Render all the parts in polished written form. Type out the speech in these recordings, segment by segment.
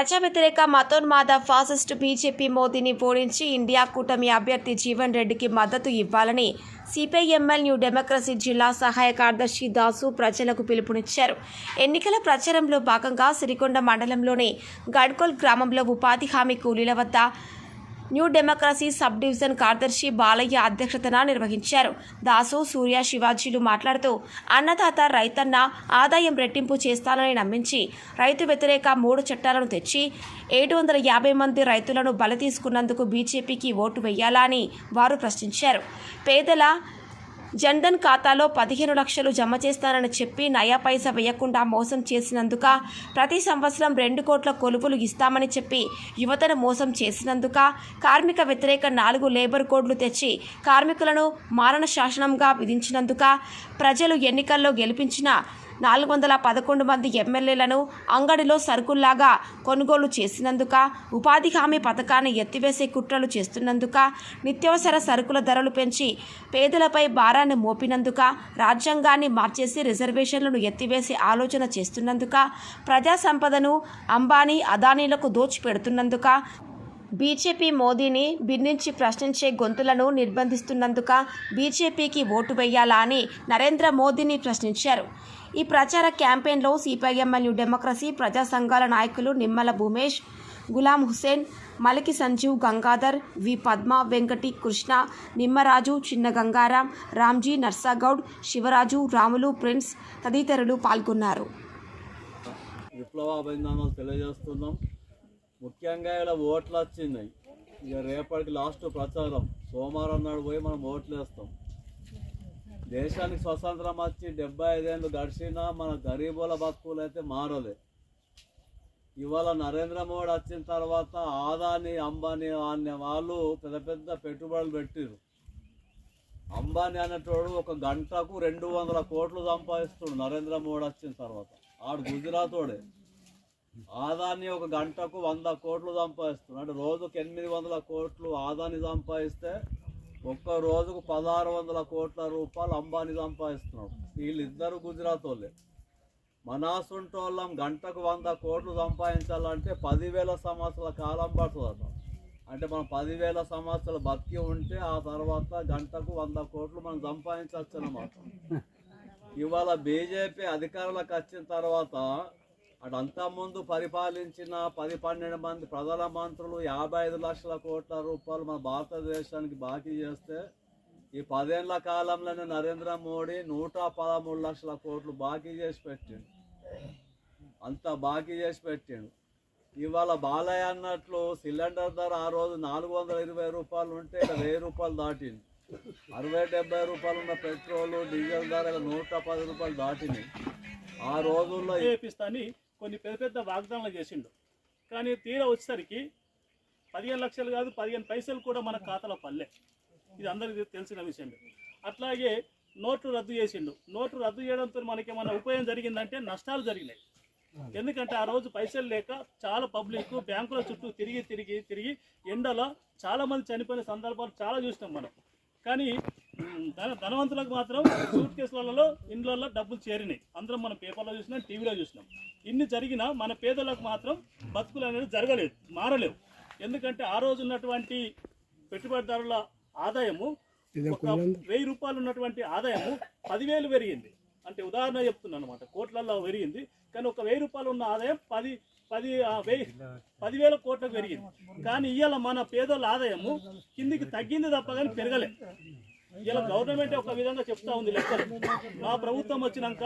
ప్రజా వ్యతిరేక మతోన్మాద ఫాసిస్టు బీజేపీ మోదీని ఓడించి ఇండియా కూటమి అభ్యర్థి జీవన్ రెడ్డికి మద్దతు ఇవ్వాలని సిపిఐఎంఎల్ న్యూ డెమోక్రసీ జిల్లా సహాయ కార్యదర్శి దాసు ప్రజలకు పిలుపునిచ్చారు. ఎన్నికల ప్రచారంలో భాగంగా సిరికొండ మండలంలోని గడ్కోల్ గ్రామంలో ఉపాధి హామీ కూలీల వద్ద న్యూ డెమోక్రసీ సబ్ డివిజన్ కార్యదర్శి బాలయ్య అధ్యక్షతన నిర్వహించారు. దాసు, సూర్య, శివాజీలు మాట్లాడుతూ అన్నదాత రైతన్న ఆదాయం రెట్టింపు చేస్తానని నమ్మించి రైతు వ్యతిరేక 3 చట్టాలను తెచ్చి 750 మంది రైతులను బలి తీసుకున్నందుకు బీజేపీకి ఓటు వేయాలా అని వారు ప్రశ్నించారు. పేదల జన్ధన్ ఖాతాలో 15 లక్షలు జమ చేస్తానని చెప్పి నయా పైసా వేయకుండా మోసం చేసినందుక, ప్రతి సంవత్సరం 2 కోట్ల కొలువులు ఇస్తామని చెప్పి యువతను మోసం చేసినందుక, కార్మిక వ్యతిరేక 4 లేబర్ కోడ్లు తెచ్చి కార్మికులను మారణ శాసనంగా విధించినందుక, ప్రజలు ఎన్నికల్లో గెలిపించిన 411 మంది ఎమ్మెల్యేలను అంగడిలో సరుకుల్లాగా కొనుగోలు చేసినందుక, ఉపాధి హామీ పథకాన్ని ఎత్తివేసే కుట్రలు చేస్తున్నందుక, నిత్యావసర సరుకుల ధరలు పెంచి పేదలపై భారాన్ని మోపినందుక, రాజ్యాంగాన్ని మార్చేసి రిజర్వేషన్లను ఎత్తివేసే ఆలోచన చేస్తున్నందుక, ప్రజా సంపదను అంబానీ, అదానీలకు దోచిపెడుతున్నందుక, బీజేపీ మోదీని బిన్నించి ప్రశ్నించే గొంతులను నిర్బంధిస్తున్నందుక బీజేపీకి ఓటు వేయాలా అని నరేంద్ర మోదీని ప్రశ్నించారు. ఈ ప్రచార క్యాంపెయిన్లో సిపిఐఎంఎల్ న్యూ డెమోక్రసీ ప్రజా సంఘాల నాయకులు నిమ్మల భూమేష్, గులాం హుసేన్, మలికి సంజీవ్, గంగాధర్, వి పద్మ, వెంకటి, కృష్ణ, నిమ్మరాజు, చిన్న గంగారాం, రామ్జీ, నర్సాగౌడ్, శివరాజు, రాములు, ప్రిన్స్ తదితరులు పాల్గొన్నారు. విప్లవాభినందనలు తెలియజేస్తున్నాం. ముఖ్యంగా ఇలా ఓట్లు వచ్చినాయి. ఇక రేపటికి లాస్ట్ ప్రచారం సోమవారం నాడు పోయి మనం ఓట్లు వేస్తాం. దేశానికి స్వతంత్రం వచ్చి 75 ఏళ్ళు గడిచినా మన గరీబుల బతుకులు అయితే మారలే. ఇవాళ నరేంద్ర మోడీ వచ్చిన తర్వాత ఆదాని, అంబానీ అనే వాళ్ళు పెద్ద పెద్ద పెట్టుబడులు పెట్టిరు. అంబానీ అనేటోడు ఒక గంటకు 200 కోట్లు సంపాదిస్తుడు. నరేంద్ర మోడీ వచ్చిన తర్వాత ఆడు గుజరాతోడే. ఆదాని ఒక గంటకు 100 కోట్లు సంపాదిస్తున్నాడు. అంటే రోజుకు 800 కోట్లు ఆదాని సంపాదిస్తే ఒక్క రోజుకు 1600 కోట్ల రూపాయలు అంబానీ సంపాదిస్తున్నాడు. వీళ్ళిద్దరు గుజరాత్ వాళ్ళే. మనాసుంటోళ్ళం గంటకు 100 కోట్లు సంపాదించాలంటే 10,000 సంవత్సరాల కాలం పడుతుందట. అంటే మనం 10,000 సంవత్సరాలు బతికి ఉంటే ఆ తర్వాత గంటకు 100 కోట్లు మనం సంపాదించవచ్చు అన్నమాట. ఇవాళ బీజేపీ అధికారులకు వచ్చిన తర్వాత అటు అంతకుముందు పరిపాలించిన 10-12 మంది ప్రధాన మంత్రులు 55 లక్షల కోట్ల రూపాయలు మన భారతదేశానికి బాకీ చేస్తే ఈ 10 ఏళ్ల కాలంలోనే నరేంద్ర మోడీ 113 లక్షల కోట్లు బాకీ చేసి పెట్టిండు. అంత బాకీ చేసి పెట్టిండు. ఇవాళ బాలయ్య అన్నట్లు సిలిండర్ ధర ఆ రోజు 420 రూపాయలు ఉంటే ఇక్కడ 1000 రూపాయలు దాటింది. 60-70 రూపాయలు ఉన్న పెట్రోలు, డీజిల్ ధర 110 రూపాయలు దాటింది. ఆ రోజుల్లో చేపిస్తాని కొన్ని పెద్ద పెద్ద వాగ్దానాలు చేసిండు. కానీ తీరా వచ్చేసరికి 15 లక్షలు కాదు 15 పైసలు కూడా మన ఖాతాలో పల్లె. ఇది అందరికీ తెలిసిన విషయం. అట్లాగే నోట్లు రద్దు చేసిండు. నోట్లు రద్దు చేయడంతో మనకేమన్నా ఉపయోగం జరిగిందంటే నష్టాలు జరిగినాయి. ఎందుకంటే ఆ రోజు పైసలు లేక చాలా పబ్లిక్ బ్యాంకుల చుట్టూ తిరిగి ఎండలో చాలామంది చనిపోయిన సందర్భాలు చాలా చూసినాం మనం. కానీ ధనవంతులకు మాత్రం సూట్ కేసులలో ఇండ్లలో డబ్బులు చేరినాయి. అందరం మనం పేపర్లో చూసినాం, టీవీలో చూసినాం. ఇన్ని జరిగినా మన పేదలకు మాత్రం బతుకులు అనేది జరగలేదు, మారలేవు. ఎందుకంటే ఆ రోజు ఉన్నటువంటి పెట్టుబడిదారుల ఆదాయము 1000 రూపాయలు ఉన్నటువంటి ఆదాయము 10,000 పెరిగింది. అంటే ఉదాహరణ చెప్తున్నాను అనమాట, కోట్లలో పెరిగింది. కానీ ఒక 1000 రూపాయలు ఉన్న ఆదాయం 10,000 కోట్లకు పెరిగింది. కానీ ఇవాళ మన పేదల ఆదాయము కిందికి తగ్గింది తప్ప కానీ పెరగలే. ఇలా గవర్నమెంట్ ఒక విధంగా చెప్తా ఉంది లెక్కలు. మా ప్రభుత్వం వచ్చినాక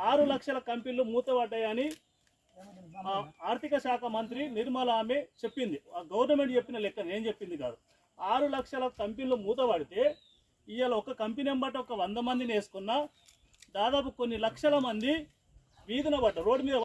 6 లక్షల కంపెనీలు మూతపడ్డాయని ఆర్థిక శాఖ మంత్రి నిర్మలా ఆమె చెప్పింది. గవర్నమెంట్ చెప్పిన లెక్క నేను చెప్పింది కాదు. 6 లక్షల కంపెనీలు మూతపడితే ఇవాళ ఒక కంపెనీ ఎంబట ఒక 100 మందిని వేసుకున్నా దాదాపు కొన్ని లక్షల మంది వీధిన పడ్డ రోడ్డు మీద